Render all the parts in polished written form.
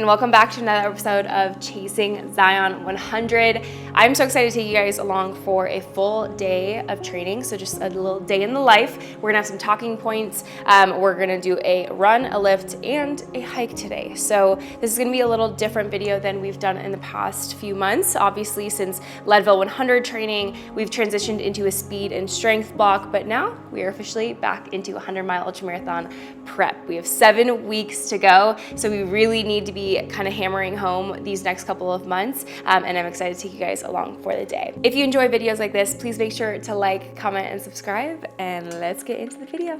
and welcome back to another episode of Chasing Zion 100. I'm so excited to take you guys along for a full day of training, so just a little day in the life. We're gonna have some talking points. We're gonna do a run, a lift, and a hike today. So this is gonna be a little different video than we've done in the past few months. Obviously, since Leadville 100 training, we've transitioned into a speed and strength block, but now we are officially back into 100-mile ultramarathon prep. We have 7 weeks to go, so we really need to be kind of hammering home these next couple of months, and I'm excited to take you guys along for the day. If you enjoy videos like this, please make sure to like, comment, and subscribe, and let's get into the video.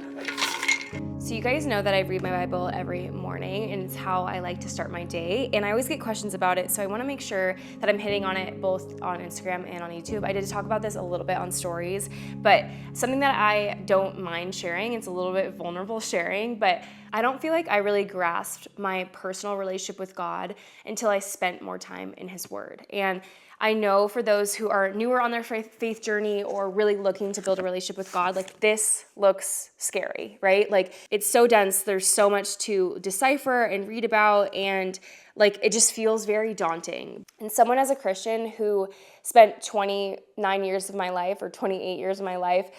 So you guys know that I read my Bible every morning, and it's how I like to start my day, and I always get questions about it, so I want to make sure that I'm hitting on it both on Instagram and on YouTube. I did talk about this a little bit on stories, but something that I don't mind sharing, it's a little bit vulnerable sharing, but I don't feel like I really grasped my personal relationship with God until I spent more time in His Word. And I know for those who are newer on their faith journey or really looking to build a relationship with God, like this looks scary, right? Like it's so dense, there's so much to decipher and read about, and like it just feels very daunting. And someone as a Christian who spent 29 years of my life or 28 years of my life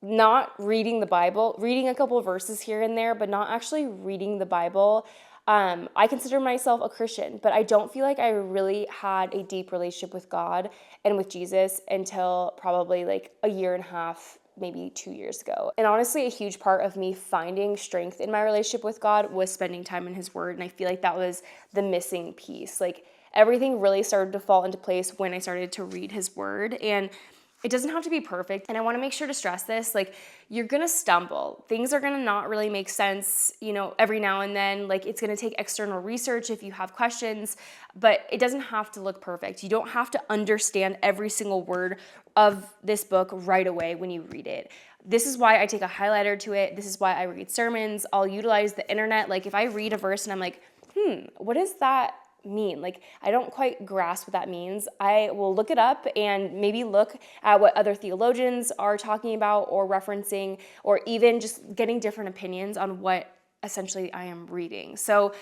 not reading the Bible, reading a couple of verses here and there, but not actually reading the Bible, I consider myself a Christian, but I don't feel like I really had a deep relationship with God and with Jesus until probably like a year and a half, maybe 2 years ago. And honestly, a huge part of me finding strength in my relationship with God was spending time in His Word, and I feel like that was the missing piece. Like everything really started to fall into place when I started to read His Word, and it doesn't have to be perfect, and I want to make sure to stress this, like, you're going to stumble. Things are going to not really make sense, every now and then. Like, it's going to take external research if you have questions, but it doesn't have to look perfect. You don't have to understand every single word of this book right away when you read it. This is why I take a highlighter to it. This is why I read sermons. I'll utilize the internet. Like, if I read a verse and I'm like, what does that mean? Like, I don't quite grasp what that means. I will look it up and maybe look at what other theologians are talking about or referencing, or even just getting different opinions on what essentially I am reading. So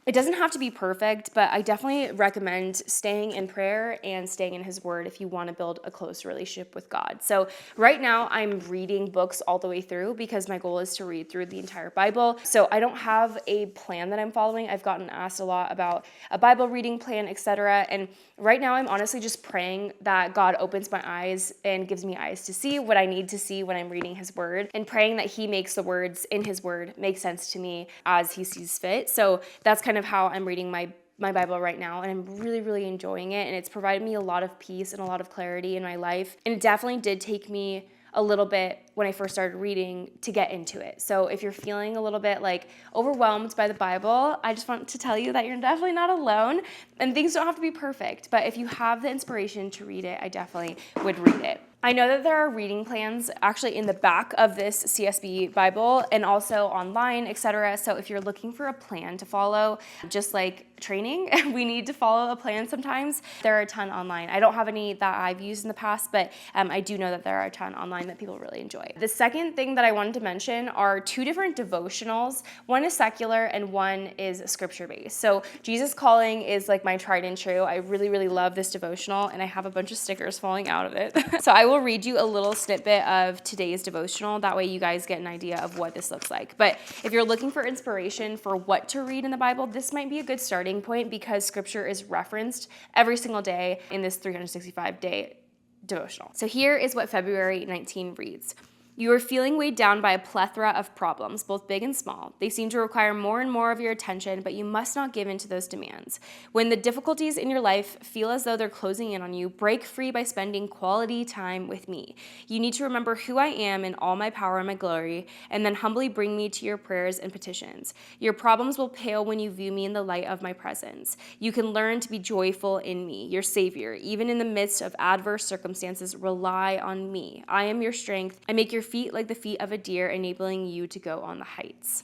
it doesn't have to be perfect, but I definitely recommend staying in prayer and staying in His Word if you want to build a close relationship with God. So right now I'm reading books all the way through because my goal is to read through the entire Bible. So I don't have a plan that I'm following. I've gotten asked a lot about a Bible reading plan, etc. And right now I'm honestly just praying that God opens my eyes and gives me eyes to see what I need to see when I'm reading His Word, and praying that He makes the words in His Word make sense to me as He sees fit. So that's kind of how I'm reading my Bible right now, and I'm really, really enjoying it, and it's provided me a lot of peace and a lot of clarity in my life, and it definitely did take me a little bit when I first started reading to get into it. So if you're feeling a little bit like overwhelmed by the Bible, I just want to tell you that you're definitely not alone, and things don't have to be perfect, but if you have the inspiration to read it, I definitely would read it. I know that there are reading plans actually in the back of this CSB Bible and also online, etc. So if you're looking for a plan to follow, just like training, we need to follow a plan sometimes. There are a ton online. I don't have any that I've used in the past, but I do know that there are a ton online that people really enjoy. The second thing that I wanted to mention are 2 different devotionals. One is secular and one is scripture-based. So Jesus Calling is like my tried and true. I really, really love this devotional, and I have a bunch of stickers falling out of it. So I will read you a little snippet of today's devotional. That way you guys get an idea of what this looks like. But if you're looking for inspiration for what to read in the Bible, this might be a good starting point because scripture is referenced every single day in this 365-day devotional. So here is what February 19 reads. You are feeling weighed down by a plethora of problems, both big and small. They seem to require more and more of your attention, but you must not give in to those demands. When the difficulties in your life feel as though they're closing in on you, break free by spending quality time with me. You need to remember who I am in all my power and my glory, and then humbly bring me to your prayers and petitions. Your problems will pale when you view me in the light of my presence. You can learn to be joyful in me, your Savior. Even in the midst of adverse circumstances, rely on me. I am your strength. I make your feet like the feet of a deer, enabling you to go on the heights.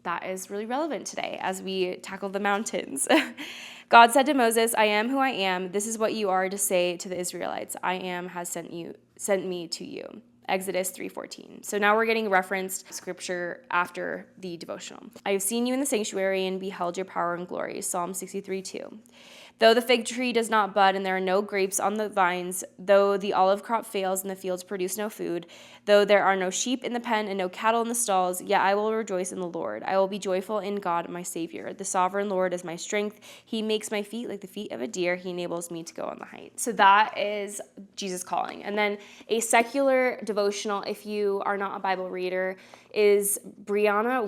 That is really relevant today as we tackle the mountains. God said to Moses, I am who I am. This is what you are to say to the Israelites. I am has sent me to you. Exodus 3:14. So now we're getting referenced scripture after the devotional. I have seen you in the sanctuary and beheld your power and glory. Psalm 63:2. Though the fig tree does not bud and there are no grapes on the vines, though the olive crop fails and the fields produce no food, though there are no sheep in the pen and no cattle in the stalls, yet I will rejoice in the Lord. I will be joyful in God, my Savior. The sovereign Lord is my strength. He makes my feet like the feet of a deer. He enables me to go on the height. So that is Jesus calling. And then a secular devotional, if you are not a Bible reader, is Brianna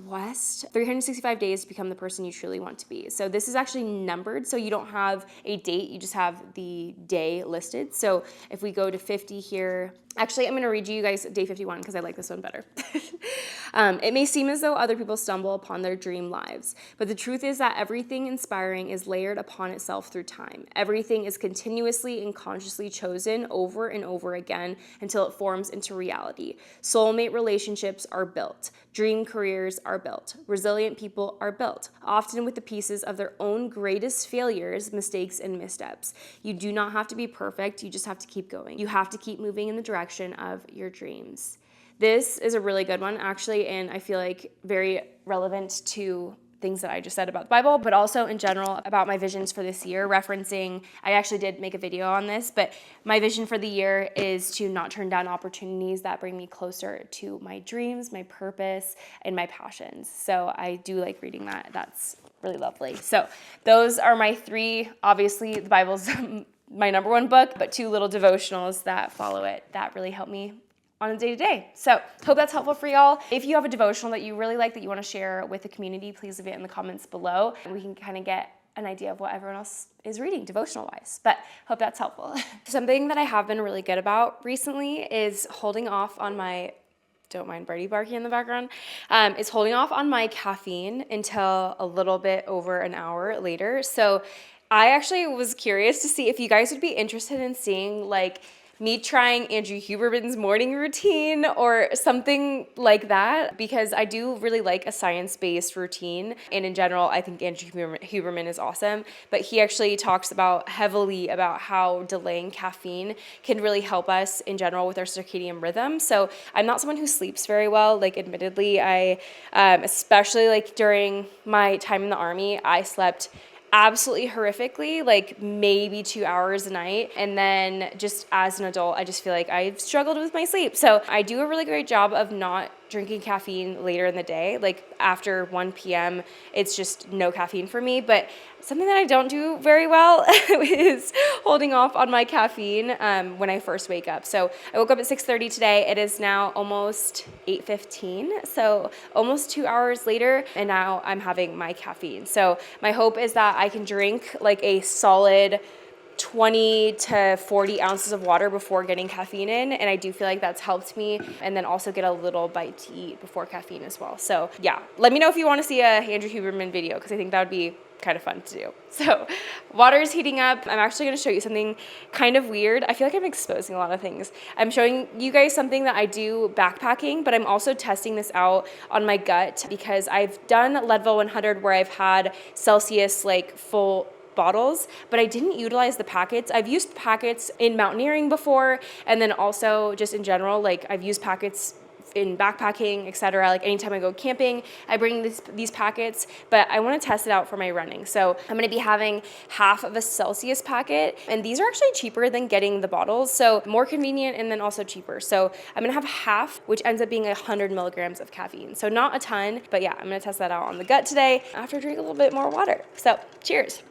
West, 365 Days to Become the Person You Truly Want to Be. So this is actually numbered, so you don't have a date, you just have the day listed. So if we go to 50 here, actually, I'm going to read you guys day 51 because I like this one better. It may seem as though other people stumble upon their dream lives, but the truth is that everything inspiring is layered upon itself through time. Everything is continuously and consciously chosen over and over again until it forms into reality. Soulmate relationships are built. Dream careers are built. Resilient people are built, often with the pieces of their own greatest failures, mistakes, and missteps. You do not have to be perfect. You just have to keep going. You have to keep moving in the direction of your dreams. This is a really good one, actually, and I feel like very relevant to things that I just said about the Bible, but also in general about my visions for this year, referencing, I actually did make a video on this, but my vision for the year is to not turn down opportunities that bring me closer to my dreams, my purpose, and my passions. So I do like reading that. That's really lovely. So those are my three. Obviously, the Bible's my number one book, but two little devotionals that follow it that really help me on a day-to-day. So hope that's helpful for y'all. If you have a devotional that you really like that you want to share with the community, please leave it in the comments below, and we can kind of get an idea of what everyone else is reading devotional-wise, but hope that's helpful. Something that I have been really good about recently is holding off on my, don't mind Birdie barking in the background, is holding off on my caffeine until a little bit over an hour later. So I actually was curious to see if you guys would be interested in seeing like me trying Andrew Huberman's morning routine or something like that, because I do really like a science-based routine. And in general, I think Andrew Huberman is awesome, but he actually talks heavily about how delaying caffeine can really help us in general with our circadian rhythm. So I'm not someone who sleeps very well. Like, admittedly, I, especially like during my time in the Army, I slept absolutely horrifically, like maybe 2 hours a night. And then just as an adult, I just feel like I've struggled with my sleep. So I do a really great job of not drinking caffeine later in the day. Like after 1 p.m., it's just no caffeine for me. But something that I don't do very well is holding off on my caffeine when I first wake up. So I woke up at 6:30 today. It is now almost 8:15, so almost 2 hours later, and now I'm having my caffeine. So my hope is that I can drink like a solid 20 to 40 ounces of water before getting caffeine in, and I do feel like that's helped me, and then also get a little bite to eat before caffeine as well. So yeah, let me know if you want to see a Andrew Huberman video, because I think that would be kind of fun to do. So water is heating up. I'm actually going to show you something kind of weird. I feel like I'm exposing a lot of things. I'm showing you guys something that I do backpacking, but I'm also testing this out on my gut, because I've done Leadville 100 where I've had Celsius like full bottles, but I didn't utilize the packets. I've used packets in mountaineering before, and then also just in general, like I've used packets in backpacking, etc. Like anytime I go camping, I bring these packets, but I want to test it out for my running. So I'm going to be having half of a Celsius packet, and these are actually cheaper than getting the bottles. So more convenient and then also cheaper. So I'm going to have half, which ends up being 100 milligrams of caffeine. So not a ton, but yeah, I'm going to test that out on the gut today after drinking a little bit more water. So cheers.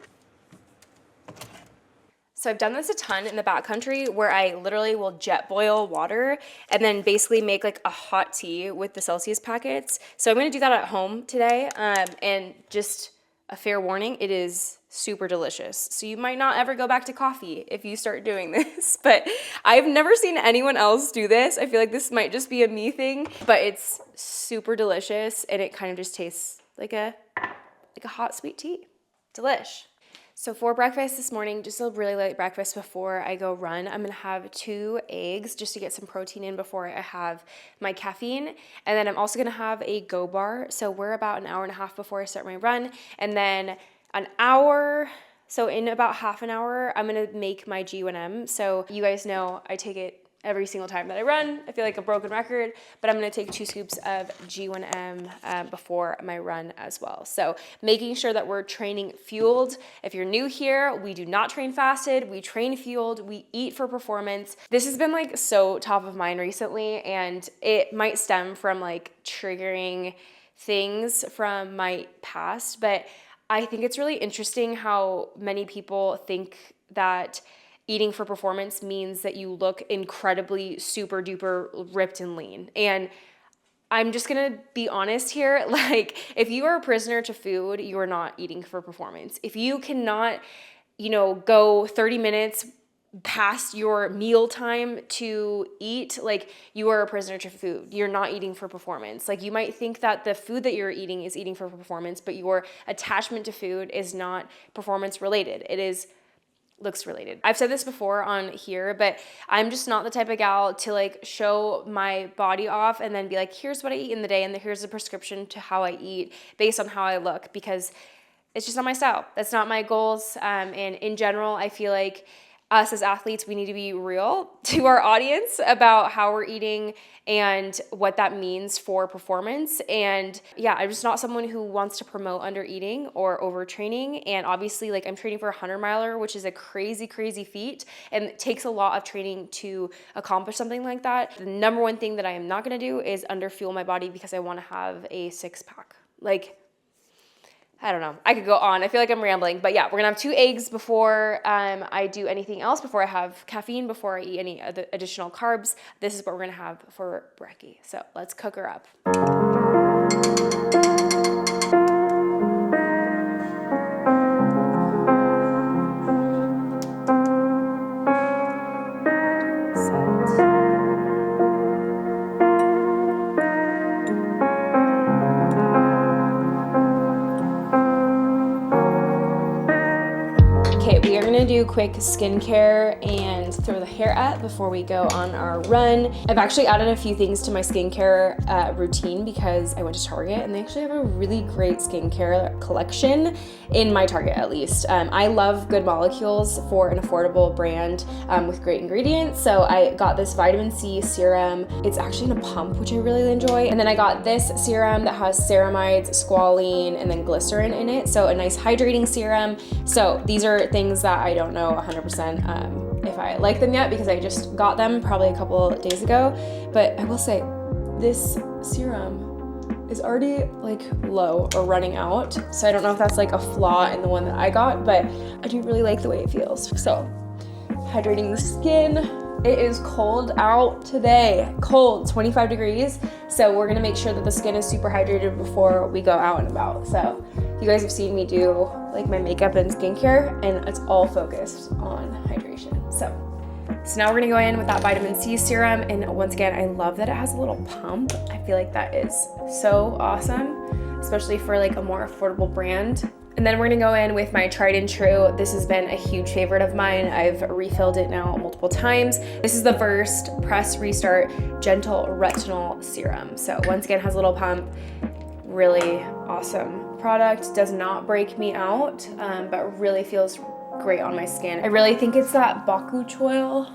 So I've done this a ton in the backcountry, where I literally will jet boil water and then basically make like a hot tea with the Celsius packets. So I'm going to do that at home today. And just a fair warning, it is super delicious. So you might not ever go back to coffee if you start doing this, but I've never seen anyone else do this. I feel like this might just be a me thing, but it's super delicious, and it kind of just tastes like a hot sweet tea. Delish. So for breakfast this morning, just a really light breakfast before I go run, I'm going to have 2 eggs just to get some protein in before I have my caffeine. And then I'm also going to have a Go bar. So we're about an hour and a half before I start my run. And then an hour, so in about half an hour, I'm going to make my G1M. So you guys know I take it every single time that I run. I feel like a broken record, but I'm gonna take 2 scoops of G1M before my run as well. So making sure that we're training fueled. If you're new here, we do not train fasted, we train fueled, we eat for performance. This has been like so top of mind recently, and it might stem from like triggering things from my past, but I think it's really interesting how many people think that eating for performance means that you look incredibly super duper ripped and lean. And I'm just gonna be honest here, like if you are a prisoner to food, you are not eating for performance. If you cannot, go 30 minutes past your meal time to eat, like you are a prisoner to food. You're not eating for performance. Like you might think that the food that you're eating is eating for performance, but your attachment to food is not performance related. It is looks related. I've said this before on here, but I'm just not the type of gal to like show my body off and then be like, here's what I eat in the day and here's the prescription to how I eat based on how I look, because it's just not my style. That's not my goals. And in general, I feel like us as athletes, we need to be real to our audience about how we're eating and what that means for performance. And yeah, I'm just not someone who wants to promote under eating or overtraining. And obviously, like I'm training for a 100-miler, which is a crazy, crazy feat. And it takes a lot of training to accomplish something like that. The number one thing that I am not gonna do is underfuel my body because I wanna have a 6-pack. Like, I don't know. I could go on. I feel like I'm rambling, but yeah, we're gonna have 2 eggs before I do anything else, before I have caffeine, before I eat any other additional carbs. This is what we're gonna have for brekkie. So let's cook her up. We are gonna do quick skincare and throw the hair up before we go on our run. I've actually added a few things to my skincare routine because I went to Target and they actually have a really great skincare collection in my Target, at least. I love Good Molecules for an affordable brand with great ingredients. So I got this vitamin C serum. It's actually in a pump, which I really enjoy. And then I got this serum that has ceramides, squalene, and then glycerin in it. So a nice hydrating serum. So these are things that I don't know 100% if I like them yet because I just got them probably a couple days ago. But I will say this serum is already like low or running out. So I don't know if that's like a flaw in the one that I got, but I do really like the way it feels. So hydrating the skin. It is cold out today, cold, 25 degrees. So we're gonna make sure that the skin is super hydrated before we go out and about. So you guys have seen me do like my makeup and skincare, and it's all focused on hydration. So now we're gonna go in with that vitamin C serum. And once again, I love that it has a little pump. I feel like that is so awesome, especially for like a more affordable brand. And then we're gonna go in with my tried and true. This has been a huge favorite of mine. I've refilled it now multiple times. This is the Versed Press Restart Gentle Retinol Serum. So once again, has a little pump. Really awesome product. Does not break me out, but really feels great on my skin. I really think it's that bakuch oil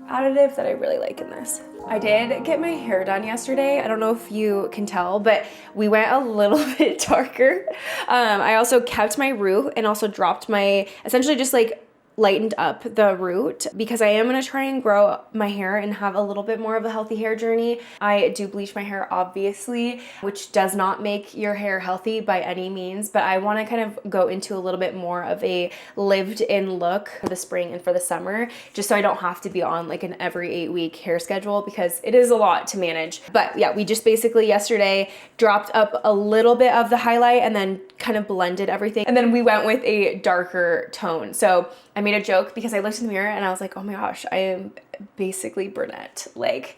additive that I really like in this. I did get my hair done yesterday. I don't know if you can tell, but we went a little bit darker. I also kept my root and also dropped my, essentially just like lightened up the root because I am going to try and grow my hair and have a little bit more of a healthy hair journey. I do bleach my hair, obviously, which does not make your hair healthy by any means, but I want to kind of go into a little bit more of a lived in look for the spring and for the summer, just so I don't have to be on like an every 8-week hair schedule because it is a lot to manage. But yeah, we just basically yesterday dropped up a little bit of the highlight and then kind of blended everything. And then we went with a darker tone. So I made a joke because I looked in the mirror and I was like, oh my gosh, I am basically brunette. Like,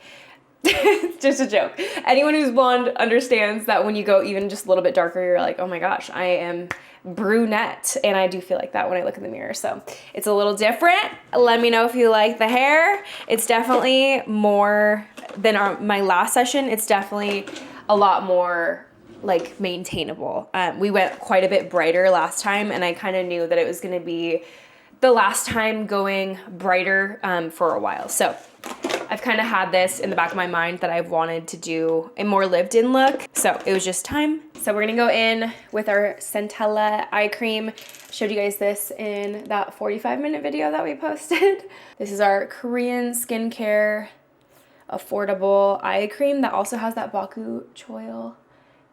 just a joke. Anyone who's blonde understands that when you go even just a little bit darker, you're like, oh my gosh, I am brunette. And I do feel like that when I look in the mirror. So it's a little different. Let me know if you like the hair. It's definitely more than my last session. It's definitely a lot more like maintainable. We went quite a bit brighter last time and I kind of knew that it was going to be the last time going brighter for a while. So I've kind of had this in the back of my mind that I've wanted to do a more lived-in look, so it was just time. So we're gonna go in with our Centella eye cream. Showed you guys this in that 45-minute video that we posted. This is our Korean skincare affordable eye cream that also has that Baku choil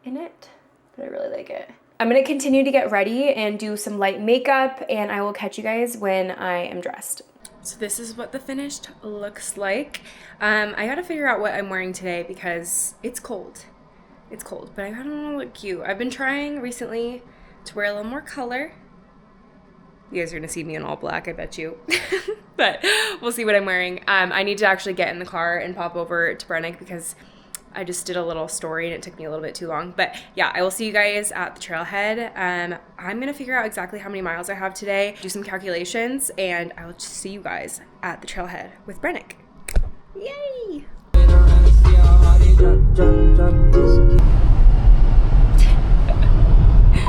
in it, but I really like it. I'm gonna continue to get ready and do some light makeup, and I will catch you guys when I am dressed. So this is what the finished looks like. I gotta figure out what I'm wearing today because it's cold. It's cold, but I kinda wanna look cute. I've been trying recently to wear a little more color. You guys are gonna see me in all black, I bet you. But we'll see what I'm wearing. I need to actually get in the car and pop over to Brennik because I just did a little story and it took me a little bit too long. But yeah, I will see you guys at the trailhead. I'm gonna figure out exactly how many miles I have today, do some calculations, and I will just see you guys at the trailhead with Brennik. Yay!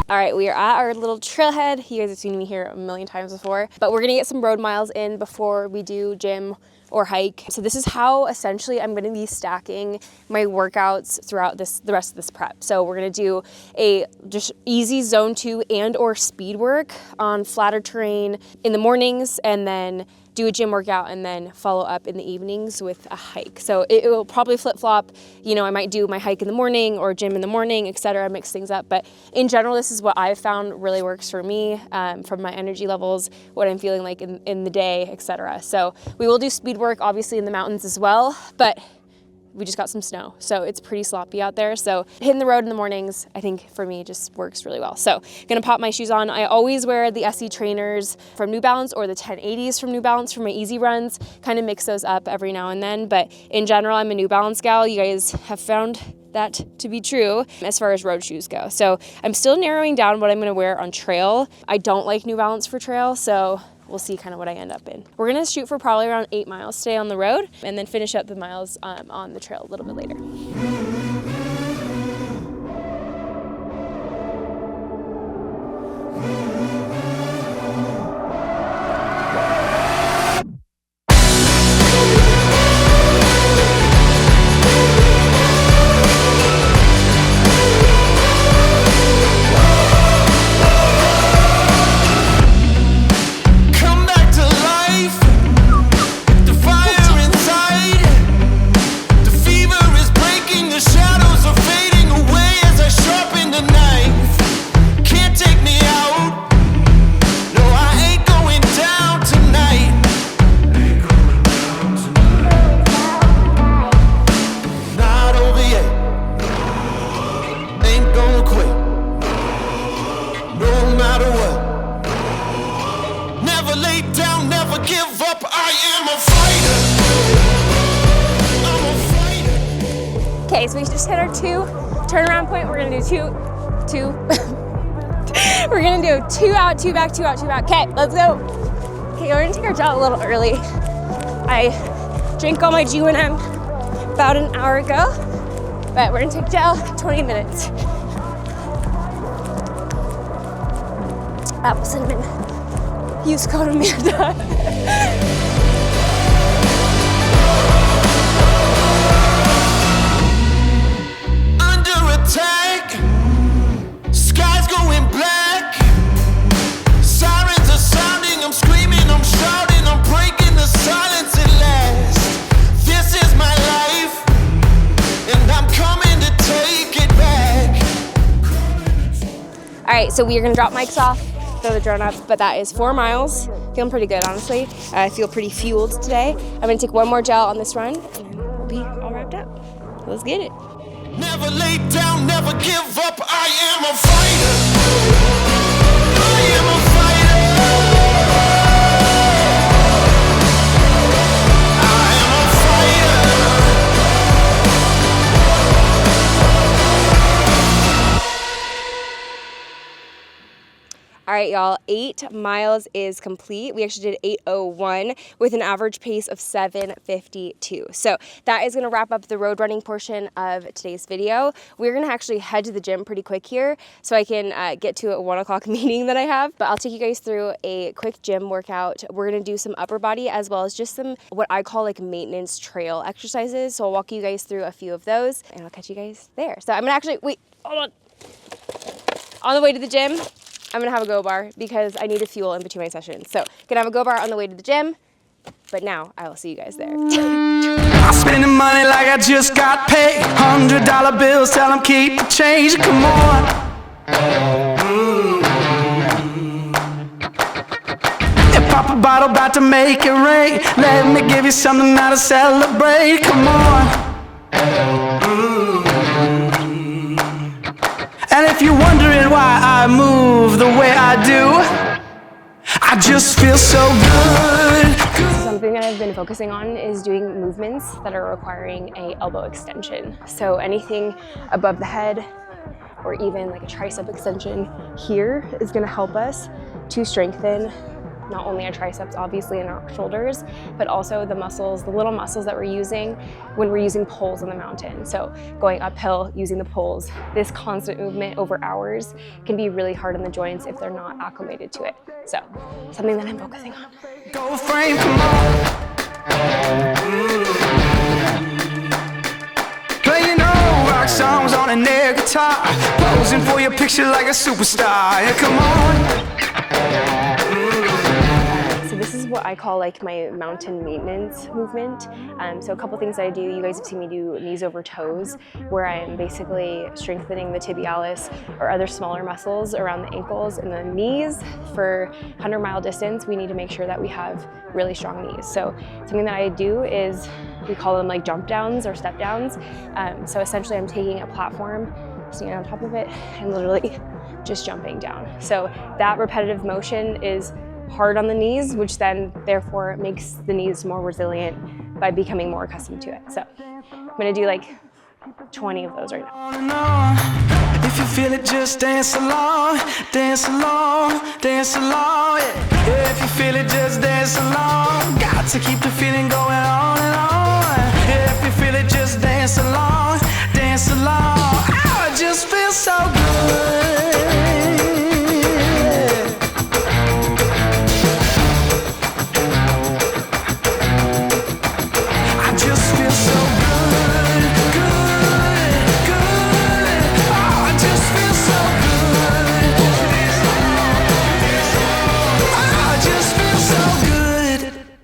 All right, we are at our little trailhead. You guys have seen me here a million times before, but we're gonna get some road miles in before we do gym or hike. So this is how essentially I'm gonna be stacking my workouts throughout the rest of this prep. So we're gonna do a just easy zone 2 and or speed work on flatter terrain in the mornings, and then do a gym workout and then follow up in the evenings with a hike. So it will probably flip-flop. You know, I might do my hike in the morning or gym in the morning, etc., mix things up. But in general, this is what I've found really works for me from my energy levels, what I'm feeling like in the day, etc. So we will do speed work, obviously, in the mountains as well, but we just got some snow, so it's pretty sloppy out there. So hitting the road in the mornings, I think for me just works really well. So gonna pop my shoes on. I always wear the SE trainers from New Balance or the 1080s from New Balance for my easy runs, kind of mix those up every now and then. But in general, I'm a New Balance gal. You guys have found that to be true as far as road shoes go. So I'm still narrowing down what I'm gonna wear on trail. I don't like New Balance for trail, so we'll see kind of what I end up in. We're gonna shoot for probably around 8 miles today on the road and then finish up the miles on the trail a little bit later. Okay, so we just hit our 2 turnaround point. We're gonna do two. We're gonna do 2 out, 2 back, 2 out, 2 back. Okay, let's go. Okay, we're gonna take our gel a little early. I drank all my G1M about an hour ago, but we're gonna take gel 20 minutes. Apple cinnamon. Use code Amanda. Attack, skies going black, sirens are sounding, I'm screaming, I'm shouting, I'm breaking the silence at last. This is my life, and I'm coming to take it back. All right, so we are gonna drop mics off, throw the drone up, but that is 4 miles. Feeling pretty good, honestly. I feel pretty fueled today. I'm gonna take 1 more gel on this run, and we'll be all wrapped up. Let's get it. Never lay down, never give up. I am a fighter. I am a fighter. I am a All right, right, y'all, 8 miles is complete. We actually did 8:01 with an average pace of 7:52. So that is gonna wrap up the road running portion of today's video. We're gonna actually head to the gym pretty quick here so I can get to a 1 o'clock meeting that I have, but I'll take you guys through a quick gym workout. We're gonna do some upper body as well as just some what I call like maintenance trail exercises. So I'll walk you guys through a few of those and I'll catch you guys there. So I'm gonna actually, wait, hold on. On the way to the gym, I'm gonna have a go bar because I need to fuel in between my sessions. So gonna have a go bar on the way to the gym, but now I will see you guys there. I'm spending money like I just got paid. $100 bills, tell them keep the change. Come on. Pop a bottle, about to make it rain. Let me give you something now to celebrate. Come on. And if you're wondering why I move the way I do, I just feel so good. Something that I've been focusing on is doing movements that are requiring an elbow extension. So anything above the head or even like a tricep extension here is gonna help us to strengthen not only our triceps, obviously, and our shoulders, but also the muscles, the little muscles that we're using when we're using poles on the mountain. So going uphill, using the poles, this constant movement over hours can be really hard on the joints if they're not acclimated to it. So something that I'm focusing on. Go frame, come on. Playing old rock songs on an air guitar, posing for your picture like a superstar. Yeah, come on. This is what I call like my mountain maintenance movement. So a couple things that I do, you guys have seen me do knees over toes, where I'm basically strengthening the tibialis or other smaller muscles around the ankles and the knees. For 100-mile distance, we need to make sure that we have really strong knees. So something that I do is, we call them like jump downs or step downs. So essentially I'm taking a platform, standing on top of it, and literally just jumping down. So that repetitive motion is hard on the knees, which then therefore makes the knees more resilient by becoming more accustomed to it. So I'm gonna do like 20 of those right now. If you feel it, just dance along, dance along, dance along. Yeah. If you feel it, just dance along. Got to keep the feeling going on and on. Yeah. If you feel it, just dance along, dance along. Oh, it just feels so good.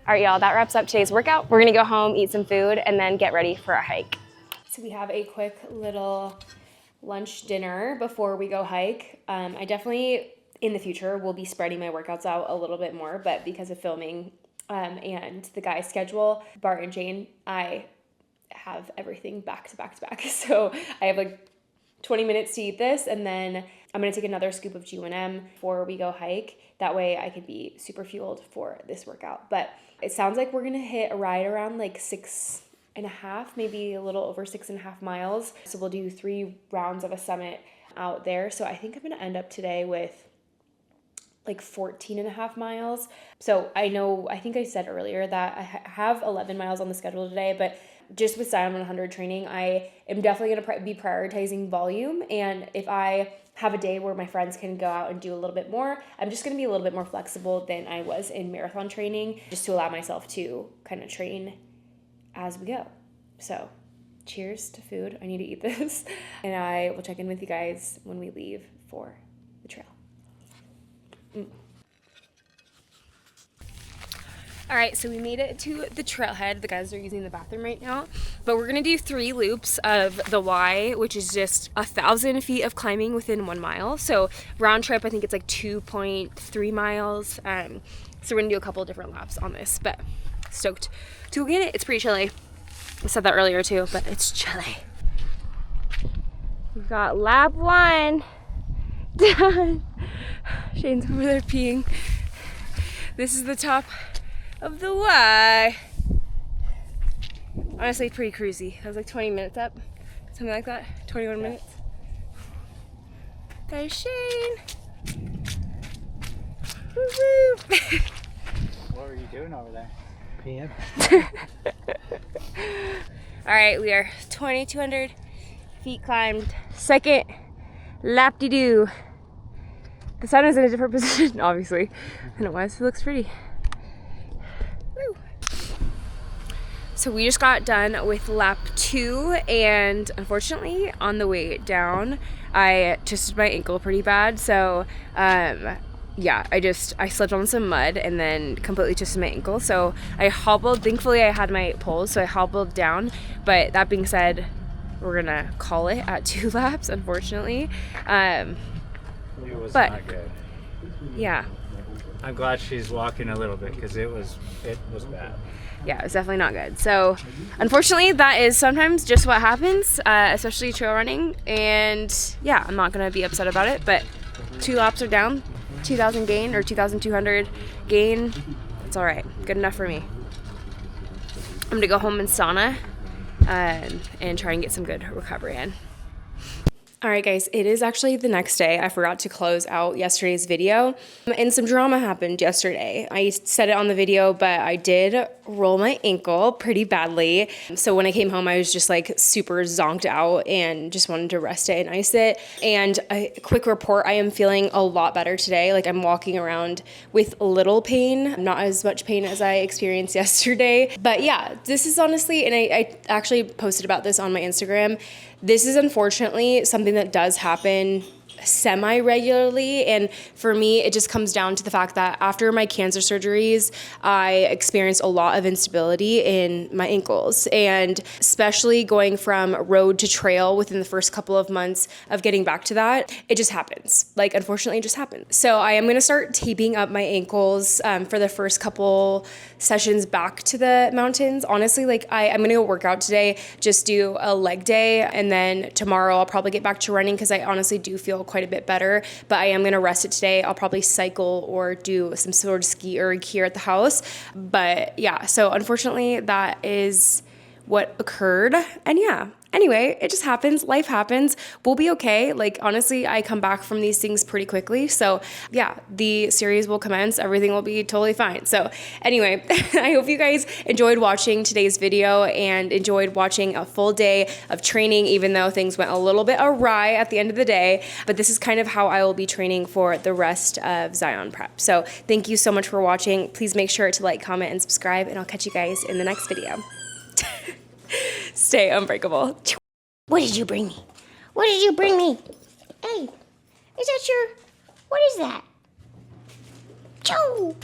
All right, y'all, that wraps up today's workout. We're gonna go home, eat some food, and then get ready for a hike. So we have a quick little lunch dinner before we go hike. I definitely, in the future, will be spreading my workouts out a little bit more, but because of filming and the guys' schedule, Bart and Jane, I have everything back to back to back. So I have like 20 minutes to eat this, and then I'm gonna take another scoop of G1M before we go hike. That way I can be super fueled for this workout. But it sounds like we're gonna hit a ride around like 6.5, maybe a little over 6.5 miles. So we'll do 3 rounds of a summit out there. So I think I'm gonna end up today with like 14.5 miles. So I think I said earlier that I have 11 miles on the schedule today, but just with Zion 100 training, I am definitely gonna be prioritizing volume. And if I have a day where my friends can go out and do a little bit more, I'm just gonna be a little bit more flexible than I was in marathon training, just to allow myself to kind of train as we go. So cheers to food. I need to eat this. And I will check in with you guys when we leave for the trail. All right, so we made it to the trailhead. The guys are using the bathroom right now, but we're gonna do 3 loops of the Y, which is just 1,000 feet of climbing within 1 mile. So round trip, I think it's like 2.3 miles. So we're gonna do a couple of different laps on this, but stoked to get it. It's pretty chilly. I said that earlier too, but it's chilly. We've got lap 1 done. Shane's over there peeing. This is the top of the Y. Honestly, pretty cruisy. That was like 20 minutes up, something like that, 21 minutes. There's Shane. What were you doing over there? Peeing. All right, we are 2,200 feet climbed. Second lap-de-doo. The sun is in a different position, obviously, than it was. It looks pretty. Woo. So we just got done with lap 2, and unfortunately, on the way down, I twisted my ankle pretty bad. So, yeah, I slipped on some mud and then completely twisted my ankle. So I hobbled. Thankfully, I had my poles, so I hobbled down. But that being said, we're gonna call it at 2 laps, unfortunately. It was but, not good. Yeah. I'm glad she's walking a little bit because it was bad. Yeah, it's definitely not good. So, unfortunately, that is sometimes just what happens, especially trail running. And yeah, I'm not gonna be upset about it. But 2 laps are down, 2,000 gain or 2,200 gain. It's all right. Good enough for me. I'm gonna go home and sauna and try and get some good recovery in. All right, guys, it is actually the next day. I forgot to close out yesterday's video, and some drama happened yesterday. I said it on the video, but I did roll my ankle pretty badly. So when I came home, I was just like super zonked out and just wanted to rest it and ice it. And a quick report, I am feeling a lot better today. Like, I'm walking around with little pain, not as much pain as I experienced yesterday. But yeah, this is honestly, and I actually posted about this on my Instagram. This is unfortunately something that does happen semi-regularly, and for me it just comes down to the fact that after my cancer surgeries I experienced a lot of instability in my ankles, and especially going from road to trail within the first couple of months of getting back to that, it just happens. Like, unfortunately, it just happens. So I am going to start taping up my ankles for the first couple sessions back to the mountains. Honestly, like, I'm going to go work out today, just do a leg day, and then tomorrow I'll probably get back to running because I honestly do feel quite a bit better, but I am going to rest it today. I'll probably cycle or do some sort of ski erg here at the house. But yeah, so unfortunately that is what occurred. And yeah, anyway, it just happens. Life happens. We'll be okay. Like, honestly, I come back from these things pretty quickly. So yeah, the series will commence. Everything will be totally fine. So anyway, I hope you guys enjoyed watching today's video and enjoyed watching a full day of training, even though things went a little bit awry at the end of the day. But this is kind of how I will be training for the rest of Zion Prep. So thank you so much for watching. Please make sure to like, comment, and subscribe, and I'll catch you guys in the next video. Stay unbreakable. What did you bring me? What did you bring me? Hey, is that your... What is that? Joe!